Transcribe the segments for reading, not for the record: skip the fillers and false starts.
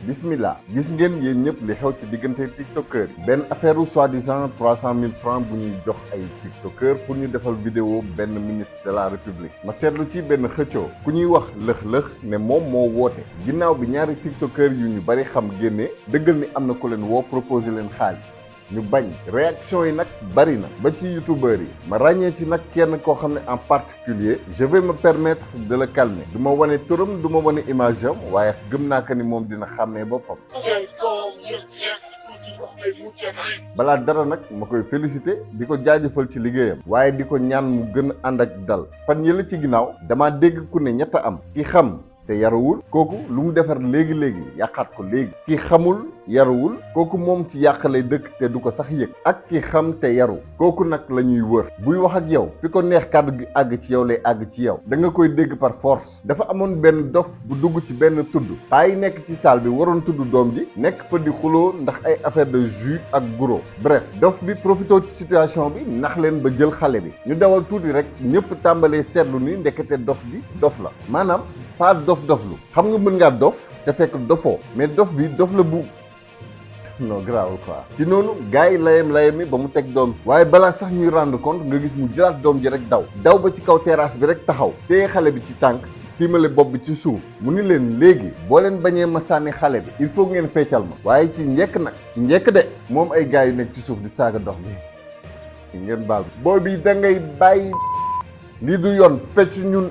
bismillah gis ngeen yéen ñëpp li xew ci diggante tiktokeur benn affaire u soi-disant 300 000 francs bu ñuy jox ay tiktokeur pour ñu defal vidéo benn ministre de la république ma seetlu ci benn xëccoo ku ñuy wax lëx-lëx ne moom moo woote ginnaaw bi ñaari tiktokeur yu ñu bari xam génne dëggal ni am na ku leen woo proposé leen xaalis ñu bañ réaction yi nag bari na ba ci youtubeurs yi ma ràññee ci nag kenn koo xam ne en particulier je vais me permettre de le calmer du ma wane turam du ma wane image am waaye gëm naa ko ni moom dina xàmmee boppam balaa dara nag ma koy féliciter di ko jaajëfal ci liggéeyam waaye di ko ñaan mu gën a ànd ak dal fan yële ci ginnaaw dama dégg ku ne ñett am ki xam te yarawul kooku lu mu defar léegi-léegi yàqaat ko léegi ki xamul yarawul kooku moom ci yàq lay dëkk te du ko sax yëg ak ki xam te yaru kooku nag la ñuy wër buy wax ak yow fi ko neex kàddu gi àgg ci yow lay àgg ci yow da nga koy dégg par force dafa amoon benn dof bu dugg ci benn tudd paa yi nekk ci salle bi waroon tudd doom ji nekk fa di xuloo ndax ay affaire de jus ak guro bref dof bi profité ci situation bi nax leen ba jël xale bi ñu dawal tuuti rek ñëpp tàmbalee seetlu ni ndekete dof bi dof la maanaam pas dof-doflu xam nga mën ngaa dof te fekk dofoo mais dof bi dof la bu non grave quoi ci noonu gars yi layam mi ba mu teg doom waaye balaa sax ñuy rendre compte nga gis mu jëlaat doom ji rek daw ba ci kaw terrasse bi rek taxaw téye xale bi ci tànk tiimale bopp bi ci suuf mu ni leen léegi boo leen bañee ma sànni xale bi il faut ngeen feccal ma waaye ci njëkk nag ci njëkk de moom ay gars yu nekk ci suuf di saaga dox bi ngeen baal boo bi da ngay bàyyi lii du yoon fecc ñun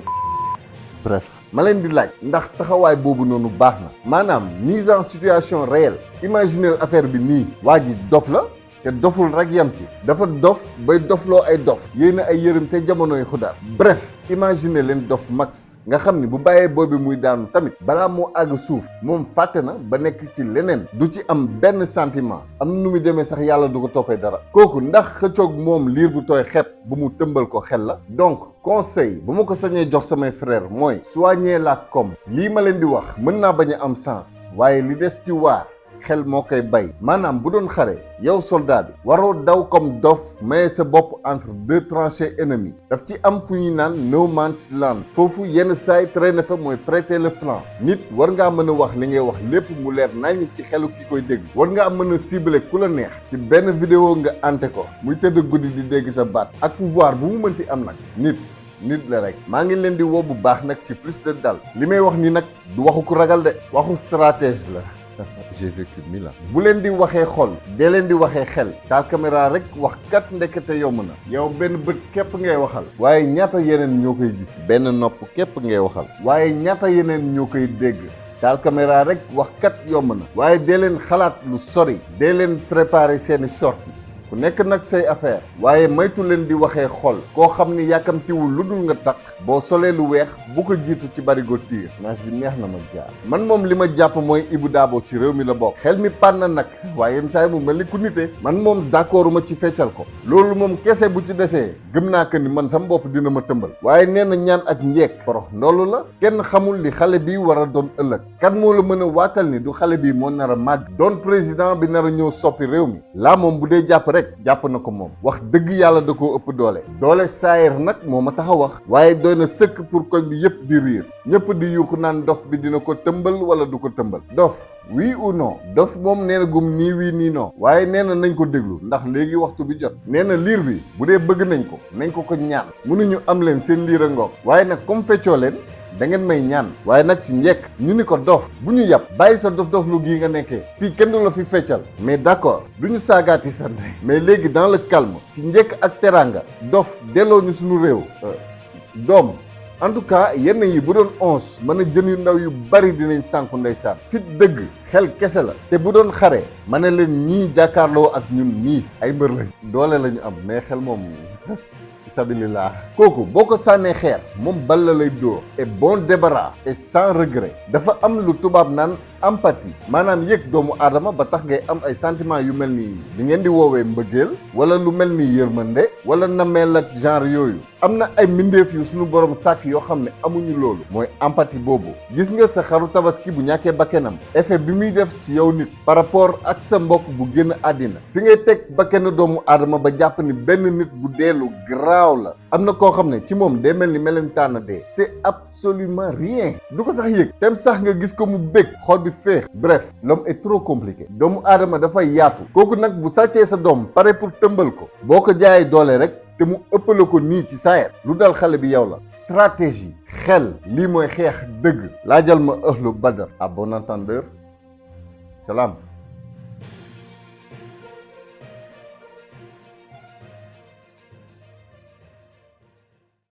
bref ma leen di laaj ndax taxawaay boobu noonu baax na maanaam mise en situation réelle imaginez affaire bi nii waa ji dof la te doful rek yam ci dafa dof bay dofloo ay dof yéen ay yërëm te jamonoy xudaar bref imaginer leen dof max nga xam ni bu bàyyee boobi muy daanu tamit balaa moo àgg suuf moom fàtte na ba nekk ci leneen du ci am benn sentiment am nu muy demee sax yàlla du ko toppee dara kooku ndax xëccoog moom liir bu tooy xepp bu mu tëmbal ko xel la donc conseil bu ma ko sañee jox samay frère mooy soignez la com lii ma leen di wax mën naa bañ a am sens waaye li des ci waar xel moo koy bay maanaam bu doon xare yow soldat bi waroo daw comme dof maye sa bopp entre deux tranchées ennemies daf ci am fu ñuy naan no man's land foofu yenn saay traîner fa mooy prêter le flanc nit war ngaa mën a wax li ngay wax lépp mu leer naññ ci xelu ki koy dégg war ngaa mën a cibler ku la neex ci benn vidéo nga ante ko muy tëdd guddi di dégg sa baat ak pouvoir bu mu mënti am nag nit la rek maa ngi leen di woo bu baax nag ci plus de dal li may wax ni nag du waxu ku ragal de waxu stratège la j'ai vécu 1000 ans bu leen di waxee xol dee leen di waxee xel taal caméra rek wax kat ndekete yomb na yow benn bët képp ngay waxal waaye ñaata yeneen ñoo koy gis benn nopp képp ngay waxal waaye ñaata yeneen ñoo koy dégg taal caméra rek wax kat yomb na waaye dee leen xalaat lu sori dee leen préparer seeni sortie ku nekk nag say affaire waaye maytu leen di waxee xol koo xam ni yàkkamtiwul lu dul nga taq boo solee lu weex bu ko jiitu ci barigo tiir naaj bi neex na ma jaar man moom li ma jàpp mooy Ibou Dabo ci réew mi la bokk xel mi pan na nag waaye yenn saa yi mu mel ni ku nite man moom d'accord ma ci feccal ko loolu moom kese bu ci desee gëm naa que ni man sama bopp dina ma tëmbal waaye nee na ñaan ak njeek forox loolu la kenn xamul li xale bi war a doon ëllëg kan moo la mën a waatal ni du xale bi moo nar a màgg doon président bi nar a ñëw soppi réew mi laa moom bu dee jàpp rek jàpp na ko moom wax dëgg yàlla da koo ëpp doole saayir nag moo ma tax a wax waaye doy na sëkk pour koñ bi yëpp di riir ñëpp di yuuxu naan dof bi dina ko tëmbal wala du ko tëmbal dof oui ou non dof moom nee na gum nii wii nii non waaye nee na nañ ko déglu ndax léegi waxtu bi jot nee na liir bi bu dee bëgg nañ ko ñaan mënuñu am leen seen liir a ngoog waaye nag comme feccoo leen da ngeen may ñaan waaye nag ci njekk ñu ni ko dof bu ñu yàpp bàyyi sa dof lu gii nga nekkee fii kenn du la fi feccal mais d'accord du ñu saagaati sa ndey mais léegi dans le calme ci njekk ak teraanga dof delloo ñu suñu réew doom en tout cas yenn yi bu doon 11 mën a jën yu ndaw yu bari dinañ sànku ndeysaan fit dëgg xel kese la te bu doon xare ma ne leen ñii jàkkaarloo ak ñun ñii ay mbër lañ doole la ñu am mais xel moom sabilillah kooku boo ko sànnee xeer moom bal la lay dóor et bon débarras et sans regret dafa am lu tubaab naan empathie maanaam yëg doomu aadama ba tax ngay am ay sentiments yu mel ni li ngeen di woowee mbëggeel wala lu mel ni yërmande wala nameel ak genre yooyu am na ay mbindeef yu suñu borom sàkk yoo xam ne amuñu loolu mooy empathie boobu. gis nga sa xaru tabaski bu ñàkkee bakkenam effet bi muy def ci yow nit par rapport ak sa mbokk bu génn àddina fi ngay teg bakkenu doomu aadama ba jàpp ni benn nit bu deelu garaaw la. am na koo xam ne ci moom day mel ni melentaan dee c'est absolument rien du ko sax yëg tem sax nga gis ko mu bég xol bi féex. bref l'homme est trop compliqué. doomu aadama dafay yaatu. kooku nag bu sàccee sa doom pare pour tëmbal ko boo ko jaayee doole rek te mu ëppale ko nii ci saayar lu dal xale bi yow la. stratégie xel lii mooy xeex dëgg. laajal ma ahlu badar à bon entendeur salaam.